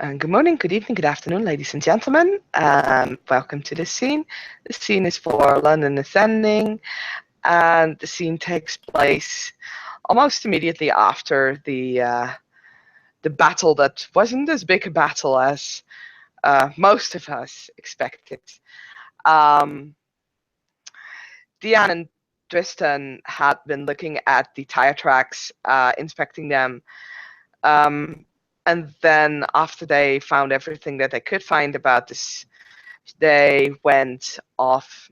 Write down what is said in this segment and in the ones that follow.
And good morning, good evening, good afternoon, ladies and gentlemen. Welcome to this scene. The scene is for London Ascending, and the scene takes place almost immediately after the battle that wasn't as big a battle as most of us expected. Deanne and Tristan had been looking at the tire tracks, inspecting them. And then after they found everything that they could find about this, they went off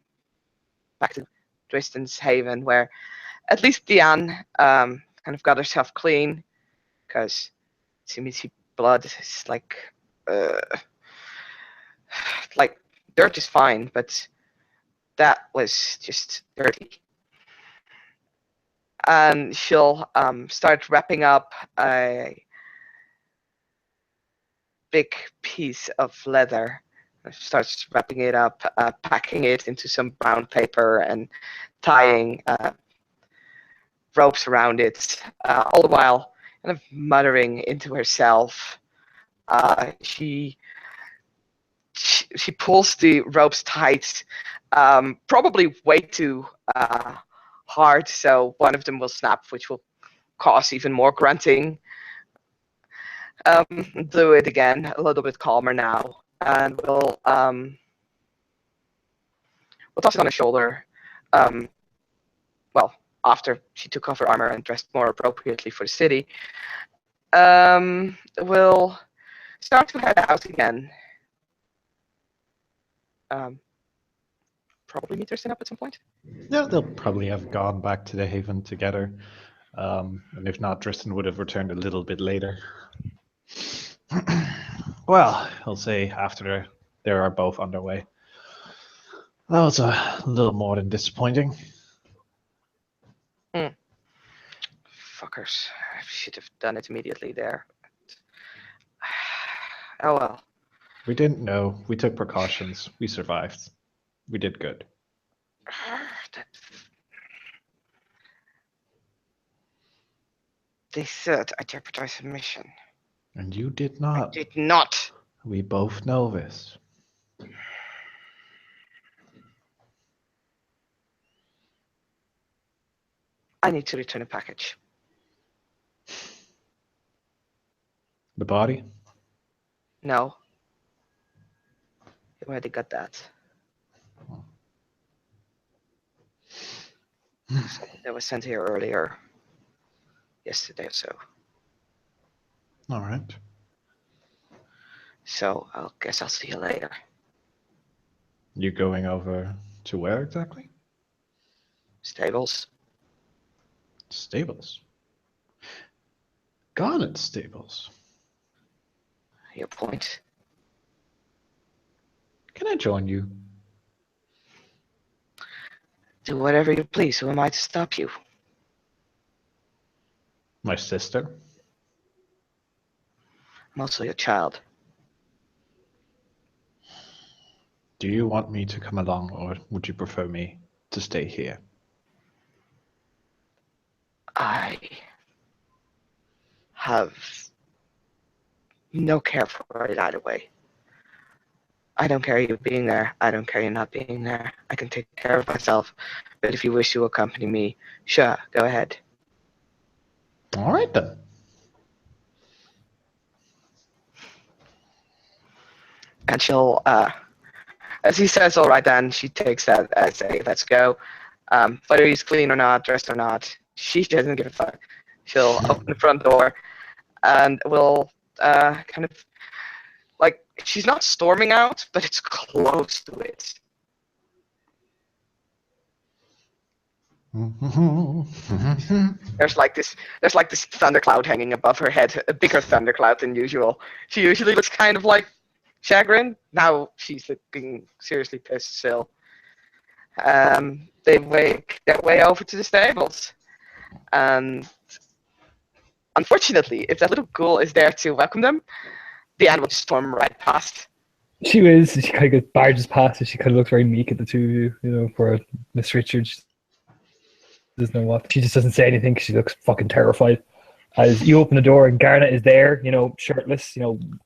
back to Tristan's Haven, where at least Deanne kind of got herself clean, because Simi's blood is like dirt is fine, but that was just dirty. And she'll start wrapping up a big piece of leather, starts wrapping it up, packing it into some brown paper and tying ropes around it, all the while kind of muttering into herself. She pulls the ropes tight, probably way too hard, so one of them will snap, which will cause even more grunting. Do it again, a little bit calmer now, and we'll toss it on her shoulder. Well, after she took off her armor and dressed more appropriately for the city, we'll start to head out again. Probably meet Tristan up at some point. Yeah, they'll probably have gone back to the Haven together. And if not, Tristan would have returned a little bit later. Well, I'll say after they are both on their way. That was a little more than disappointing. Fuckers. I should have done it immediately there. Oh well. We didn't know. We took precautions. We survived. We did good. They said I jeopardized the mission. And you did not. I did not. We both know this. I need to return a package. The body? No. You already got that. That was sent here earlier. Yesterday or so. All right. So I guess I'll see you later. You going over to where exactly? Stables. Stables. Garnet stables. Your point. Can I join you? Do whatever you please. Who am I to stop you? My sister? I'm also your child. Do you want me to come along, or would you prefer me to stay here? I have no care for it either way. I don't care you being there. I don't care you not being there. I can take care of myself. But if you wish to accompany me, sure, go ahead. All right then. And she'll, as he says, all right then, she takes that as a let's go. Whether he's clean or not, dressed or not, she doesn't give a fuck. She'll open the front door and will kind of, like, she's not storming out, but it's close to it. There's like this thundercloud hanging above her head, a bigger thundercloud than usual. She usually looks kind of like chagrin. Now she's looking seriously pissed still. They make their way over to the stables, and unfortunately, if that little ghoul is there to welcome them, the animal just storm right past. She kind of barges past and she kind of looks very meek at the two of you, you know, for Miss Richards doesn't know what. She just doesn't say anything because she looks fucking terrified. As you open the door and Garnet is there, shirtless,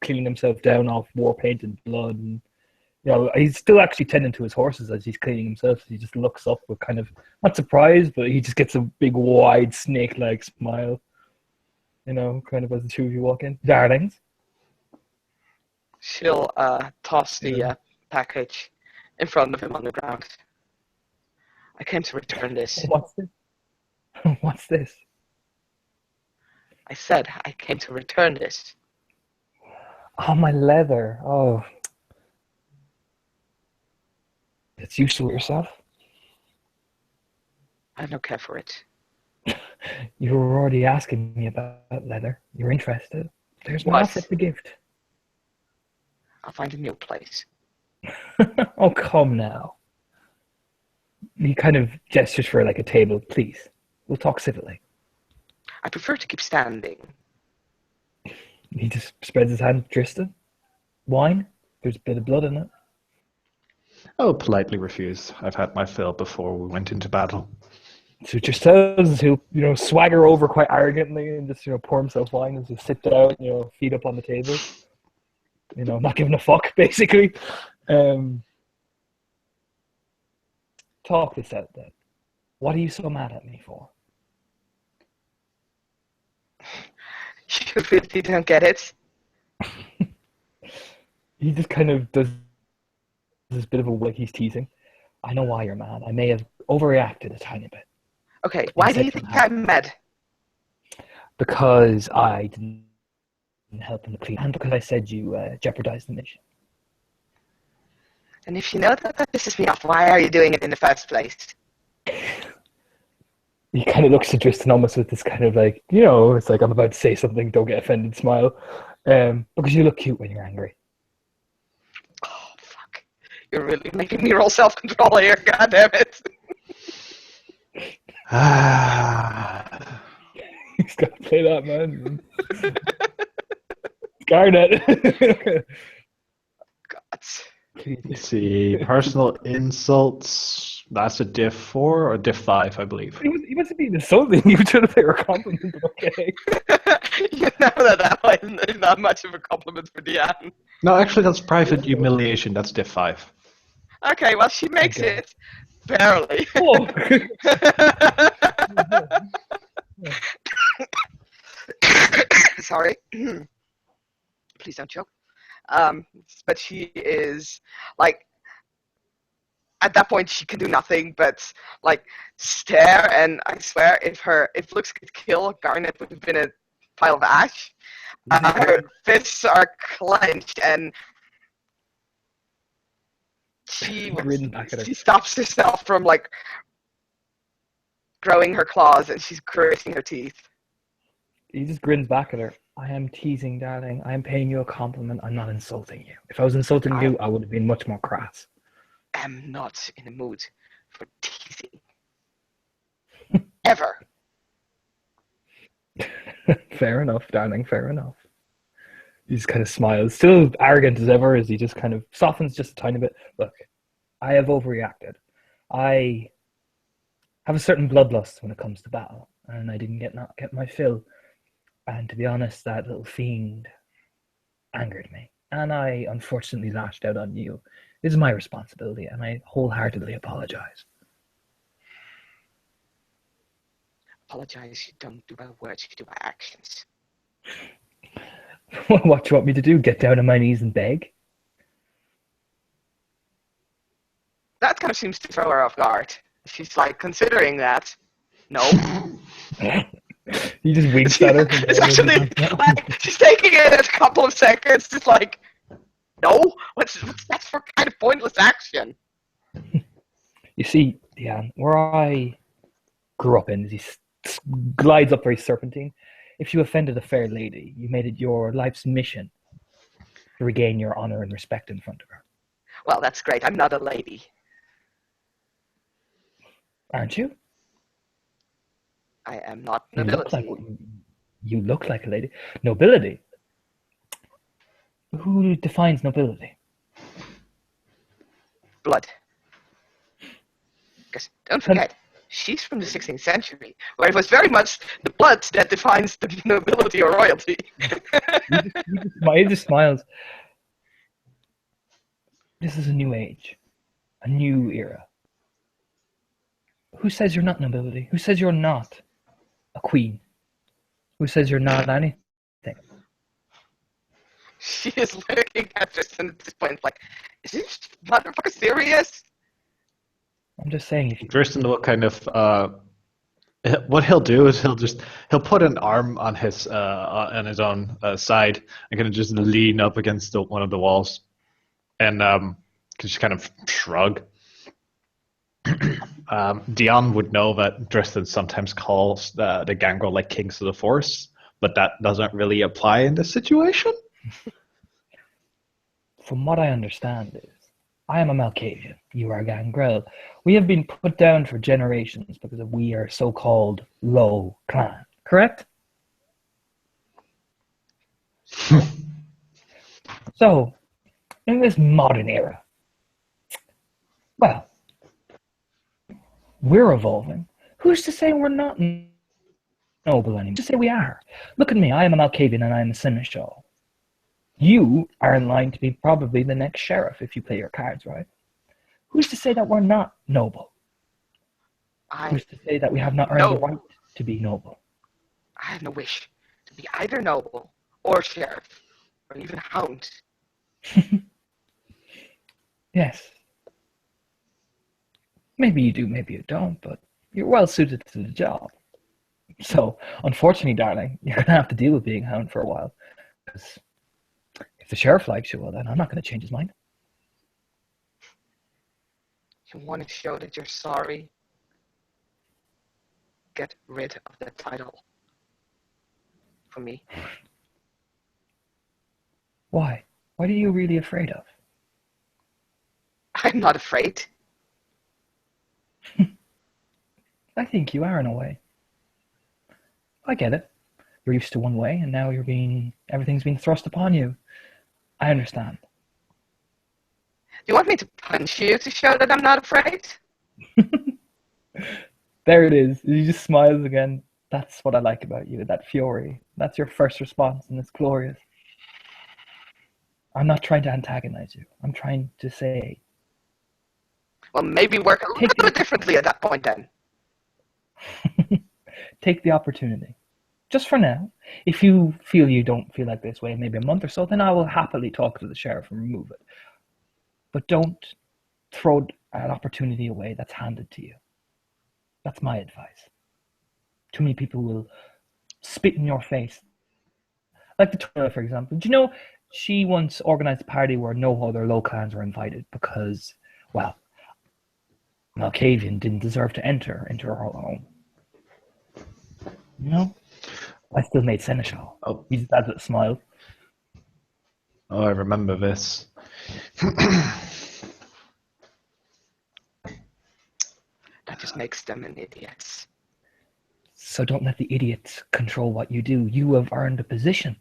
cleaning himself down off war paint and blood. And, he's still actually tending to his horses as he's cleaning himself. He just looks up with kind of, not surprised, but he just gets a big, wide, snake-like smile, kind of as the two of you walk in. Darlings. She'll toss the package in front of him on the ground. I came to return this. What's this? What's this? I said I came to return this. Oh, my leather. Oh. It's used to it yourself? I don't care for it. You were already asking me about leather. You're interested. There's my offer for gift. I'll find a new place. Oh, come now. He kind of gestures for like a table. Please, we'll talk civilly. I prefer to keep standing. He just spreads his hand. Tristan, wine? There's a bit of blood in it. I will politely refuse. I've had my fill before we went into battle. Suit yourselves. He'll, swagger over quite arrogantly and just, pour himself wine and just sit down, feet up on the table. Not giving a fuck, basically. Talk this out then. What are you so mad at me for? You really don't get it? He just kind of does this bit of a like he's teasing. I know why you're mad. I may have overreacted a tiny bit. Okay, why do you think I'm mad? Because I didn't help in the plea, and because I said you jeopardized the mission. And if you know that pisses me off, why are you doing it in the first place? He kind of looks at Tristan almost with this kind of like, it's like I'm about to say something, don't get offended smile. Because you look cute when you're angry. Oh, fuck. You're really making me roll self-control here, god damn it. He's got to play that, man. Garnet. God. Let's see, personal insults. That's a diff 4 or diff 5, I believe. He wasn't being insulting. You should have paid a compliment, but okay. You know that is not much of a compliment for Deanne. No, actually, that's private humiliation. That's diff 5. Okay, well, she makes it. Barely. Oh. Sorry. Please don't choke. But she is, like, at that point she can do nothing but, like, stare, and I swear if looks could kill, Garnet would have been a pile of ash. Her fists are clenched, and she stops herself from, like, growing her claws, and she's gritting her teeth. He just grins back at her. I am teasing, darling. I am paying you a compliment. I'm not insulting you. If I was insulting you, I would have been much more crass. I'm not in the mood for teasing. Ever. Fair enough, darling. Fair enough. He just kind of smiles. Still arrogant as ever as he just kind of softens just a tiny bit. Look, I have overreacted. I have a certain bloodlust when it comes to battle, and I didn't not get my fill. And to be honest, that little fiend angered me. And I unfortunately lashed out on you. It is my responsibility, and I wholeheartedly apologize. Apologize, you don't do by words, you do by actions. What do you want me to do? Get down on my knees and beg? That kind of seems to throw her off guard. She's like, considering that, no. He just winks at her. It's actually, like, she's taking it a couple of seconds, just like, no? What's that for kind of pointless action? You see, Deanne, where I grew up in, he glides up very serpentine. If you offended a fair lady, you made it your life's mission to regain your honor and respect in front of her. Well, that's great. I'm not a lady. Aren't you? I am not nobility. You look like a lady. Nobility? Who defines nobility? Blood. Because don't forget, She's from the 16th century, where it was very much the blood that defines the nobility or royalty. He just smiles. This is a new age, a new era. Who says you're not nobility? Who says you're not a queen? Who says you're not anything? She is looking at Tristan at this point like, is this motherfucker serious? I'm just saying. If you, Tristan will kind of what he'll do is he'll put an arm on his own side and kind of just lean up against one of the walls, and just kind of shrug. Dion would know that Tristan sometimes calls the gangrel like kings of the force, but that doesn't really apply in this situation. from what I understand is, I am a Malkavian, you are a gangrel. We have been put down for generations because of we are so-called low clan, correct? So, in this modern era, well, we're evolving. Who's to say we're not noble anymore? Who's to say we are? Look at me, I am a Malkavian and I am a seneschal. You are in line to be probably the next sheriff if you play your cards right. Who's to say that we're not noble? Who's to say that we have not earned the right to be noble? I have no wish to be either noble or sheriff or even hound. Yes. Maybe you do, maybe you don't, but you're well suited to the job. So, unfortunately, darling, you're going to have to deal with being hound for a while. Because if the sheriff likes you, well, then I'm not going to change his mind. You want to show that you're sorry? Get rid of the title for me. Why? What are you really afraid of? I'm not afraid. I think you are in a way. I get it. You're used to one way, and now everything's being thrust upon you. I understand. Do you want me to punch you to show that I'm not afraid? There it is. He just smiles again. That's what I like about you, that fury. That's your first response, and it's glorious. I'm not trying to antagonize you. I'm trying to say... Well, maybe work a little bit differently at that point then. Take the opportunity. Just for now. If you feel you don't feel like this way in maybe a month or so, then I will happily talk to the sheriff and remove it. But don't throw an opportunity away that's handed to you. That's my advice. Too many people will spit in your face. Like the Victoria, for example. Do you know, she once organized a party where no other low clans were invited because, well, Malkavian didn't deserve to enter into her home. No? I still made Seneschal. Oh. He just has a smile. Oh, I remember this. That just makes them an idiots. So don't let the idiots control what you do. You have earned a position.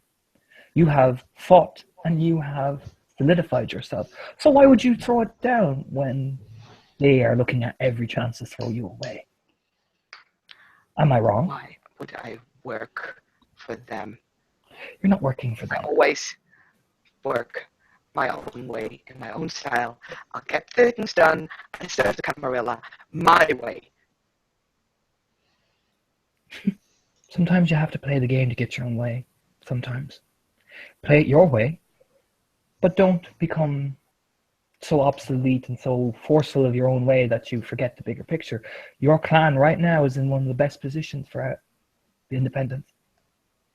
You have fought and you have solidified yourself. So why would you throw it down when they are looking at every chance to throw you away? Am I wrong? Why would I work for them? You're not working for them. I always work my own way, in my own style. I'll get things done. I serve the Camarilla my way. Sometimes you have to play the game to get your own way. Sometimes. Play it your way, but don't become so obsolete and so forceful of your own way that you forget the bigger picture. Your clan right now is in one of the best positions for the independence.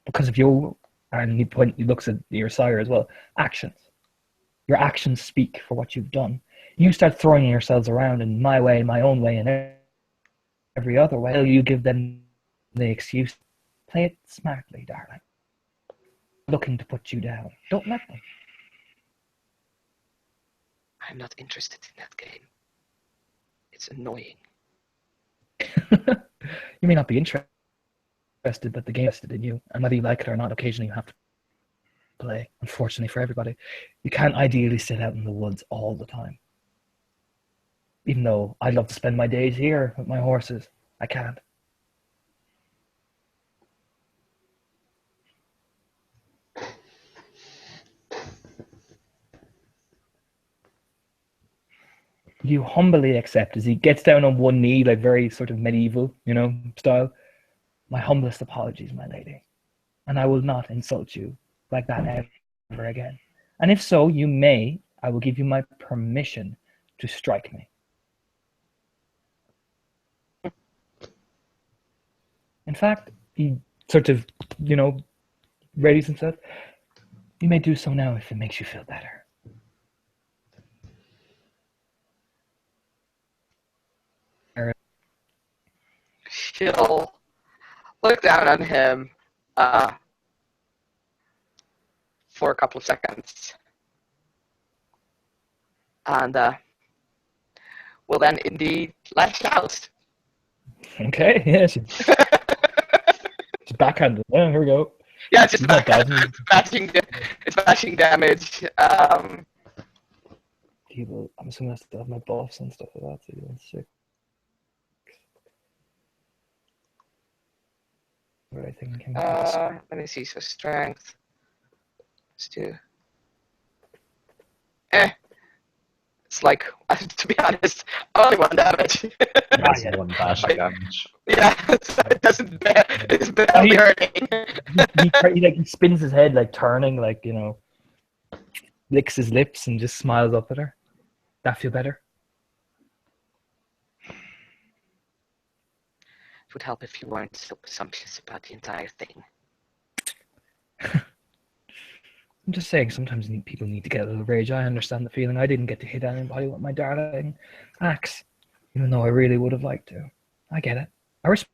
Because of you, and he looks at your sire as well, actions. Your actions speak for what you've done. You start throwing yourselves around in my way, my own way, and every other way. You give them the excuse. Play it smartly, darling. Looking to put you down. Don't let them. I'm not interested in that game. It's annoying. You may not be interested, but the game is interested in you. And whether you like it or not, occasionally you have to play. Unfortunately for everybody. You can't ideally sit out in the woods all the time. Even though I'd love to spend my days here with my horses. I can't. You humbly accept as he gets down on one knee, like very sort of medieval, style. My humblest apologies, my lady, and I will not insult you like that ever again. And if so, I will give you my permission to strike me. In fact, he sort of, readies himself. You may do so now if it makes you feel better. She'll look down on him for a couple of seconds. And will then indeed lash out. Okay, yeah, she's backhanded. Yeah, here we go. Yeah, it's just bashing damage. I'm assuming I still have my buffs and stuff like that, so you're 6. What I think can let me see, so strength. Let's do. It's like, to be honest, only 1 damage. That's 1 bashing damage. Yeah, so it doesn't it's barely hurting. he spins his head, like turning, like, licks his lips and just smiles up at her. That feel better? It would help if you weren't so presumptuous about the entire thing. I'm just saying, sometimes people need to get a little rage. I understand the feeling. I didn't get to hit anybody with my darling axe, even though I really would have liked to. I get it. I respect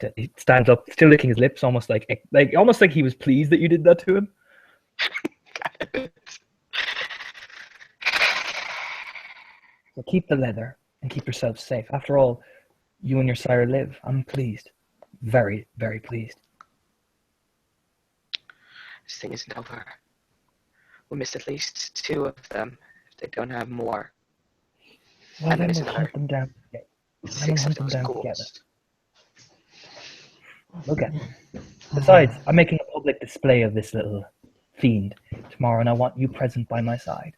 it. He stands up, still licking his lips, almost like he was pleased that you did that to him. So keep the leather and keep yourself safe. After all, you and your sire live. I'm pleased. Very, very pleased. This thing isn't over. We'll miss at least 2 of them if they don't have more. Well, then we'll hunt them down together. 6 of those ghouls. Look at them. Besides, I'm making a public display of this little fiend tomorrow, and I want you present by my side,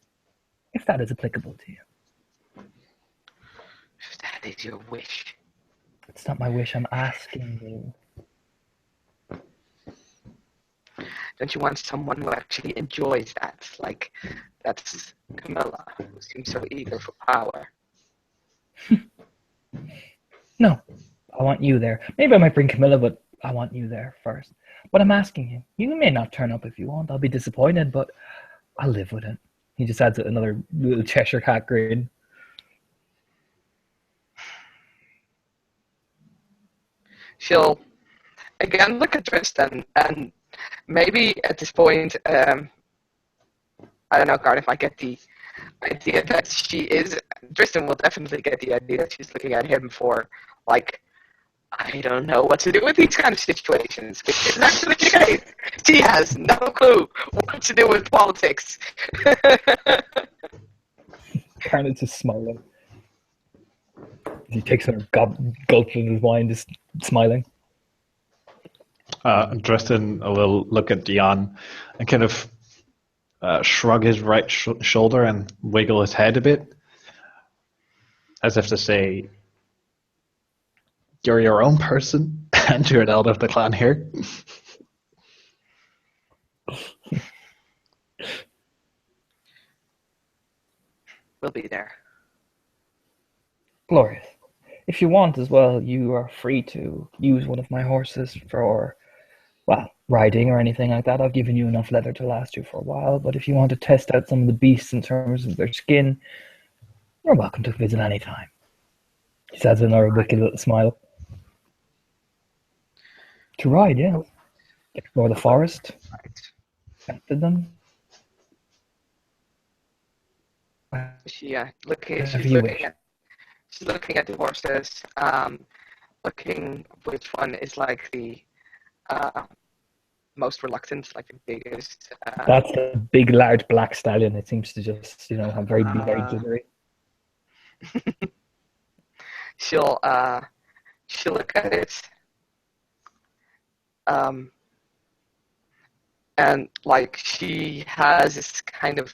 if that is applicable to you. If that is your wish. It's not my wish, I'm asking you. Don't you want someone who actually enjoys that? Like, that's Camilla, who seems so eager for power. No, I want you there. Maybe I might bring Camilla, but I want you there first. But I'm asking you. You may not turn up if you want. I'll be disappointed, but I'll live with it. He just adds another little Cheshire cat grin. She'll again look at Tristan, and maybe at this point, I don't know, Cardiff might get the idea that she is. Tristan will definitely get the idea that she's looking at him for, like, I don't know what to do with these kind of situations, which is actually the case. She has no clue what to do with politics. Carnage just smiling. He takes another gulp in his wine, just smiling. Tristan will look at Dion and kind of shrug his right shoulder and wiggle his head a bit, as if to say, "You're your own person, and you're an elder of the clan here." We'll be there. Glorious. If you want as well, you are free to use one of my horses for, well, riding or anything like that. I've given you enough leather to last you for a while, but if you want to test out some of the beasts in terms of their skin, you're welcome to visit any time. He says another wicked little smile. To ride, yeah. Explore the forest. After them. She's looking at the horses, looking which one is like the most reluctant, like the biggest. That's a big, large black stallion. It seems to just, have very glittery. she'll look at it, and like she has this kind of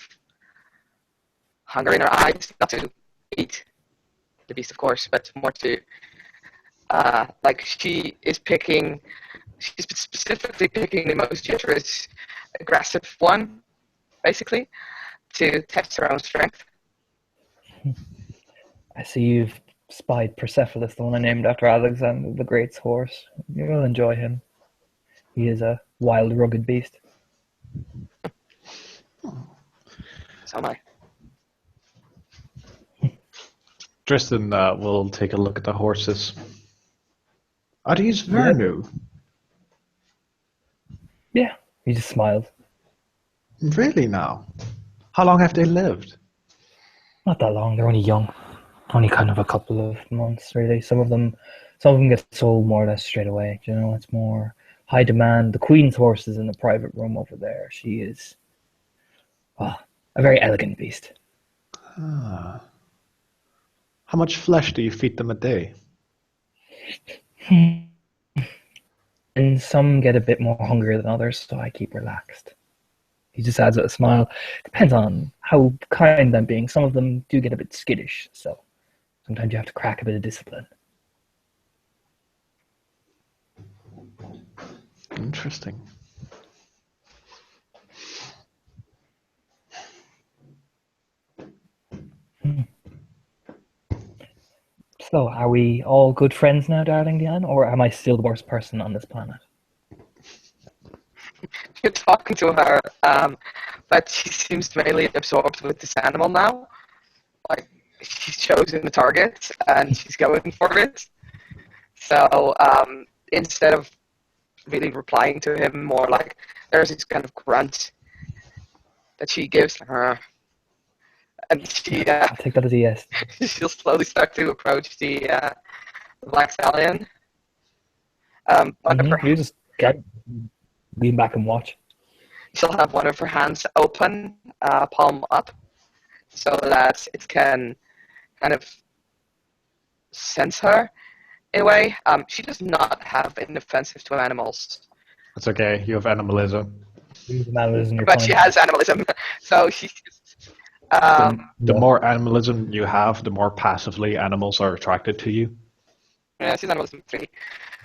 hunger in her eyes, not to eat the beast, of course, but more to like she's specifically picking the most dangerous, aggressive one, basically, to test her own strength. I see you've spied Persepolis, the one I named after Alexander the Great's horse. You'll enjoy him. He is a wild, rugged beast. So am I. Tristan will take a look at the horses. Are these very new? Yeah, he just smiled. Really now? How long have they lived? Not that long. They're only young. Only kind of a couple of months, really. Some of them get sold more or less straight away. You know, it's more high demand. The Queen's horse is in the private room over there. She is a very elegant beast. Ah. How much flesh do you feed them a day? And some get a bit more hungry than others, so I keep relaxed. He just adds a smile. Depends on how kind I'm being. Some of them do get a bit skittish, so sometimes you have to crack a bit of discipline. Interesting. So, are we all good friends now, darling Diane, or am I still the worst person on this planet? You're talking to her, but she seems mainly absorbed with this animal now. Like, she's chosen the target and she's going for it. So instead of really replying to him, more like there's this kind of grunt that she gives her, and she I'll take that as a yes. she'll slowly start to approach the black stallion. You just lean back and watch. She'll have one of her hands open, palm up, so that it can kind of sense her in a way. She does not have an offensive to animals. That's okay. You have animalism. But she has animalism, so she's just... The more animalism you have, the more passively animals are attracted to you. Yeah, she's animalism 3.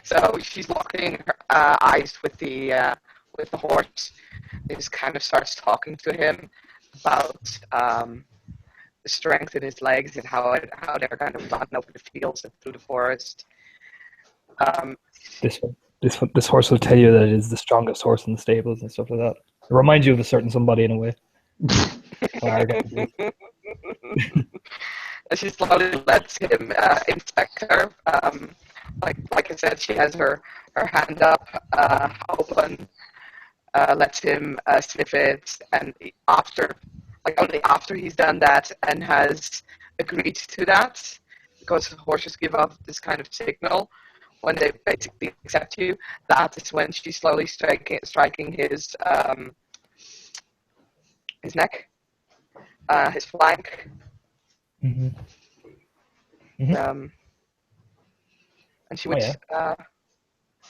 So she's locking her eyes with the horse. He just kind of starts talking to him about the strength in his legs and how they're kind of run over the fields and through the forest. This horse will tell you that it is the strongest horse in the stables and stuff like that. It reminds you of a certain somebody in a way. She slowly lets him inspect her. Like I said, she has her hand up, open, lets him sniff it, and only after he's done that and has agreed to that, because horses give off this kind of signal when they basically accept you. That is when she's slowly striking his neck, his flank. Mm-hmm. Mm-hmm. And she would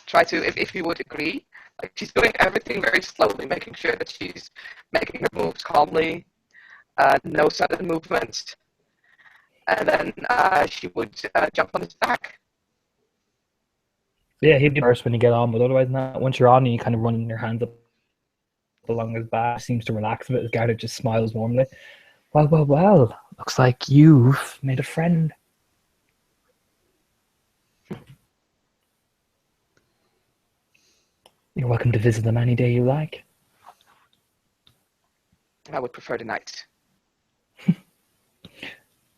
try to, if he would agree, like she's doing everything very slowly, making sure that she's making her moves calmly, no sudden movements, and then she would jump on his back. Yeah, he'd be first when you get on, but otherwise not. Once you're on and you kind of run your hands up along his back, seems to relax a bit. His guard just smiles warmly. Well. Looks like you've made a friend. You're welcome to visit them any day you like. I would prefer the night.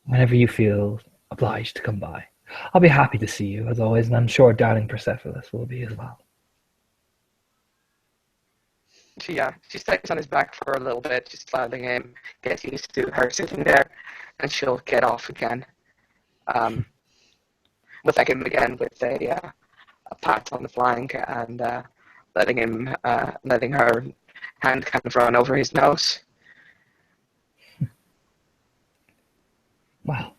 Whenever you feel obliged to come by. I'll be happy to see you, as always, and I'm sure darling Persepolis will be as well. She stays on his back for a little bit, just letting him get used to her sitting there, and she'll get off again. We'll thank him again with a pat on the flank and letting her hand kind of run over his nose. Well,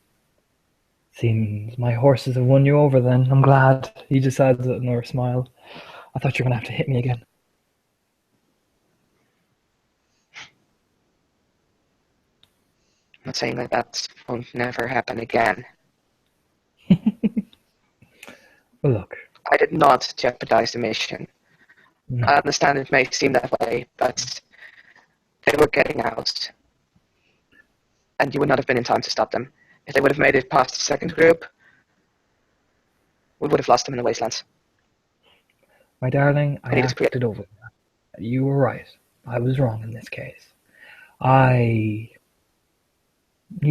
Seems my horses have won you over then. I'm glad. He just adds another smile. I thought you were going to have to hit me again. I'm not saying that won't never happen again. Well, look. I did not jeopardize the mission. No. I understand it may seem that way, but they were getting out, and you would not have been in time to stop them. If they would have made it past the second group, we would have lost them in the wastelands. My darling, I And he was clear. acted over that. You were right. I was wrong in this case. He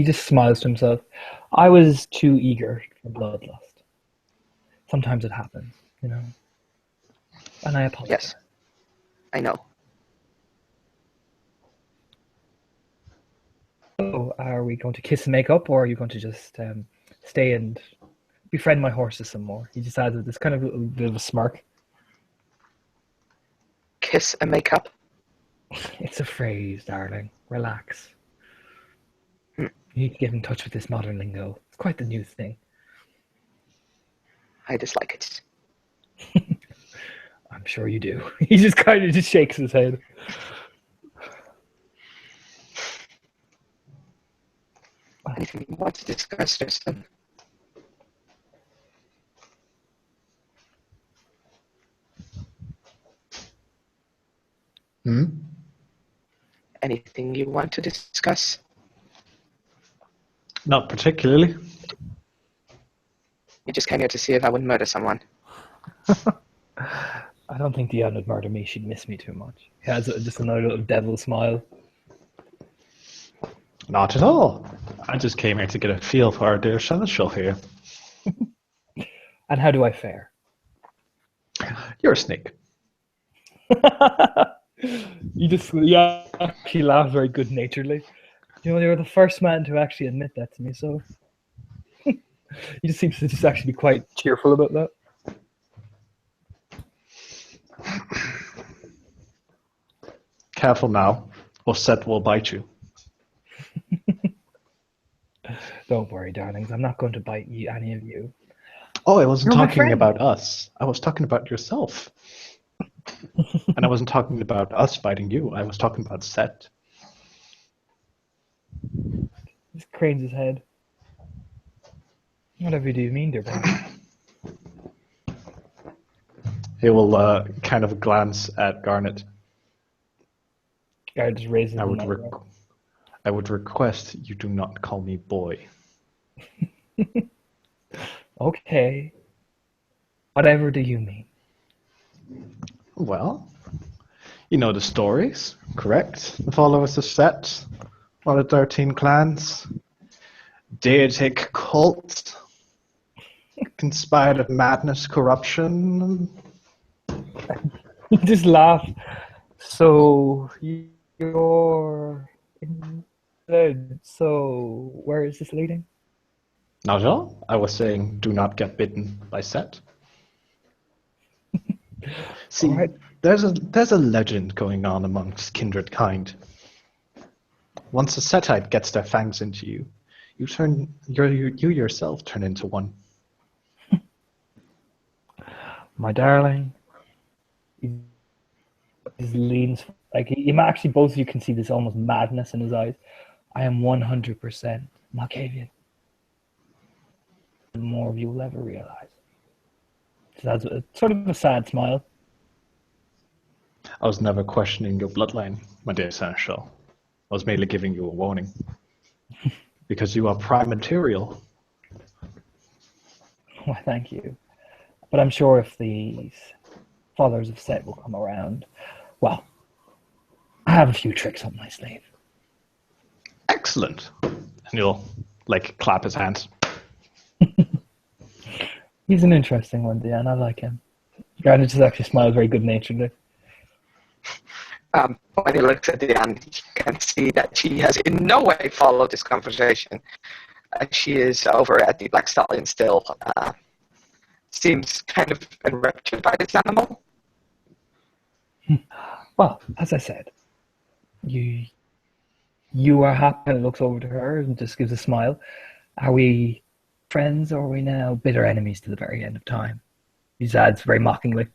just smiles to himself. I was too eager for bloodlust. Sometimes it happens, you know. And I apologize. Yes, I know. So, are we going to kiss and make up, or are you going to just stay and befriend my horses some more? He just adds this kind of little bit of a smirk. Kiss and make up. It's a phrase, darling. Relax. Hmm. You need to get in touch with this modern lingo. It's quite the new thing. I dislike it. I'm sure you do. He just kind of just shakes his head. Anything you want to discuss, Tristan? Hmm? Anything you want to discuss? Not particularly. You just came here to see if I would murder someone. I don't think Diane would murder me. She'd miss me too much. He has just another little devil smile. Not at all. I just came here to get a feel for our dear seneschal here. And how do I fare? You're a snake. Yeah, she laughs very good naturedly. You know, you're the first man to actually admit that to me, so he just seems to just actually be quite cheerful about that. Careful now, or Seth will bite you. Don't worry, darlings. I'm not going to bite you, any of you. Oh, I wasn't You're my talking friend. about us. I was talking about yourself. And I wasn't talking about us fighting you. I was talking about Seth. Just cranes his head. Whatever do you mean, dear boy? He will kind of glance at Garnet. Guy just raises I his would, eyebrow. I would request you do not call me boy. Okay. Whatever do you mean? Well, you know the stories, correct? The followers of Set, one of the 13 clans, deitic cult, conspired of madness, corruption. You just laugh. So you're in bed. So where is this leading? Not at all. I was saying do not get bitten by Set. See, All right. there's a legend going on amongst kindred kind. Once a Setite gets their fangs into you, you yourself turn into one. My darling. He just leans like he actually both of you can see this almost madness in his eyes. I am 100% Malkavian. More of you will ever realize. So that's sort of a sad smile. I was never questioning your bloodline, my dear Seneschal. I was merely giving you a warning. Because you are prime material. Why, thank you. But I'm sure if these followers of Set will come around, well, I have a few tricks up my sleeve. Excellent. And you'll, clap his hands. He's an interesting one, Diane. I like him. Garnet just actually smiles very good-naturedly. When he looks at Diane, you can see that she has in no way followed this conversation. She is over at the Black Stallion still. Seems kind of enraptured by this animal. Well, as I said, you are happy, and looks over to her and just gives a smile. Are we friends, or are we now bitter enemies to the very end of time? He adds very mockingly.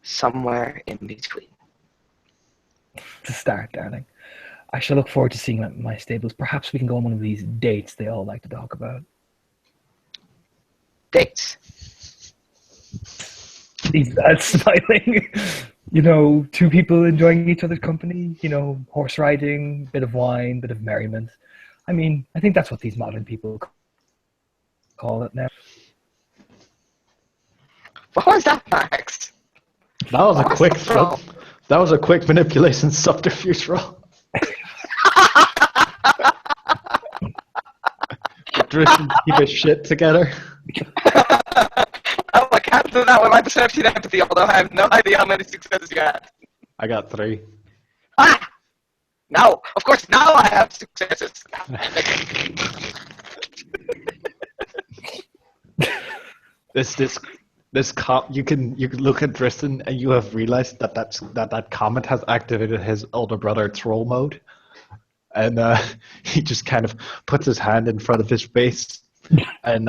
Somewhere in between. To start, darling. I shall look forward to seeing you at my stables. Perhaps we can go on one of these dates they all like to talk about. Dates. He's smiling. Two people enjoying each other's company, horse riding, bit of wine, bit of merriment. I mean, I think that's what these modern people call it now. What was that, Max? That was a What quick. that from? That was a quick manipulation subterfuge roll. Tristan, keep his shit together. Oh, I can't do that with my perception and empathy, although I have no idea how many successes you had. I got 3. Ah! No, of course now I have successes. This you can look at Tristan and you have realized that comment has activated his older brother troll mode, and he just kind of puts his hand in front of his face and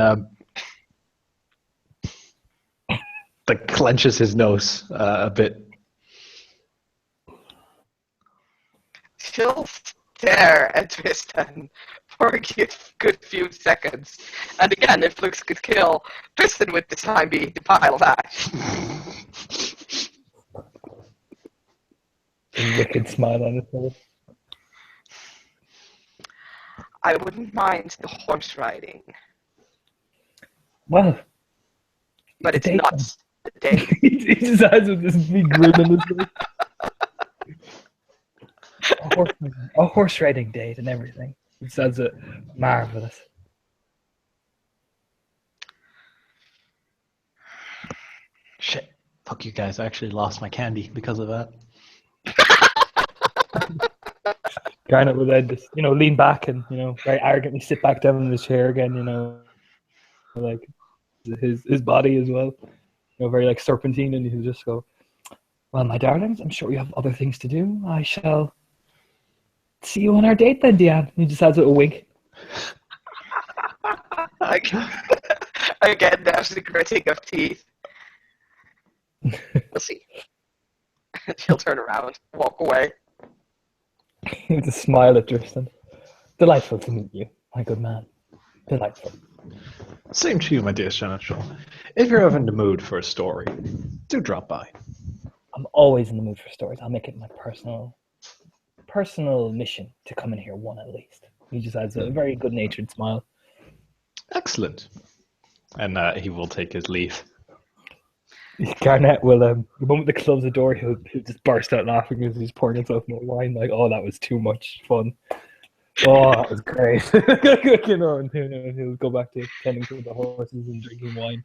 like clenches his nose a bit. She'll stare at Tristan for a good few seconds. And again, if looks could kill, Tristan would this time be the pile of ash. A wicked smile on his face. I wouldn't mind the horse riding, Well, but it's date not then. the date. He just has this big grin on his face. A horse riding date and everything. He says it marvelous. Shit. Fuck you guys, I actually lost my candy because of that. Garnet will then just, lean back and, very arrogantly sit back down in the chair again, like his body as well. Very like serpentine, and he'll just go, well, my darlings, I'm sure you have other things to do. I shall see you on our date then, Deanne. He just adds a little wink. Again, there's the gritting of teeth. We'll see. She'll turn around, walk away. With a smile at Tristan. Delightful to meet you, my good man. Delightful. Same to you, my dear Seneschal. If you're ever in the mood for a story, do drop by. I'm always in the mood for stories. I'll make it my personal mission to come in here one at least. He just adds a very good-natured smile. Excellent. And he will take his leave. Garnet will, the moment they close the door, he'll just burst out laughing as he's pouring himself more wine. Like, oh, that was too much fun. Oh, that was great. And he'll go back to tending to the horses and drinking wine.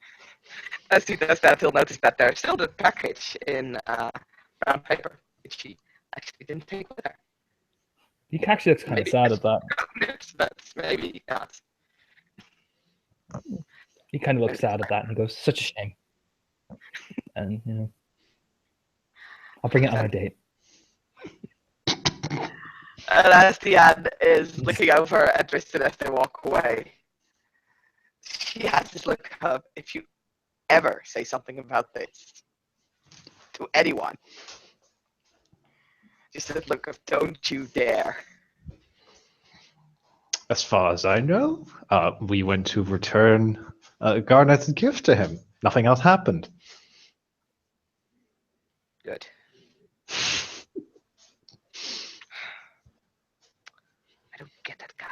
As he does that, he'll notice that there's still the package in brown paper, which he actually didn't take with her. He actually looks kind of sad at that. That's maybe, yes. He kind of looks sad at that and he goes, such a shame. And, I'll bring it on our date. And as Deanne is looking over at Tristan as they walk away, she has this look of, if you ever say something about this to anyone, just this look of, don't you dare. As far as I know, we went to return Garnet's gift to him. Nothing else happened. Good. I don't get that guy.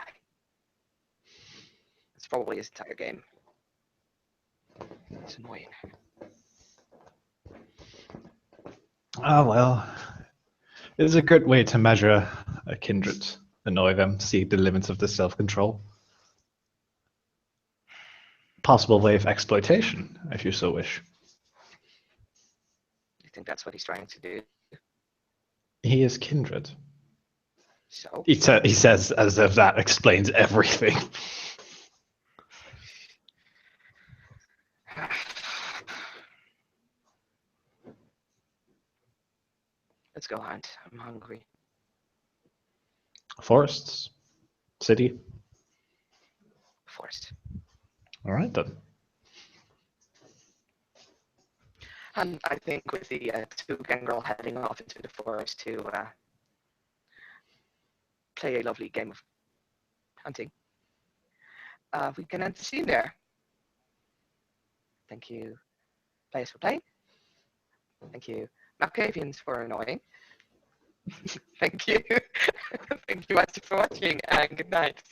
It's probably his entire game. It's annoying. Ah, well. It is a good way to measure a kindred. Annoy them, see the limits of the self-control. Possible way of exploitation, if you so wish. You think that's what he's trying to do? He is kindred. So? He says as if that explains everything. Let's go hunt. I'm hungry. Forests? City? Forest. All right then. And I think with the two gangrel heading off into the forest to play a lovely game of hunting, we can end the scene there. Thank you, players, for playing. Thank you, Malkavians, for annoying. Thank you. Thank you, Master, for watching, and good night.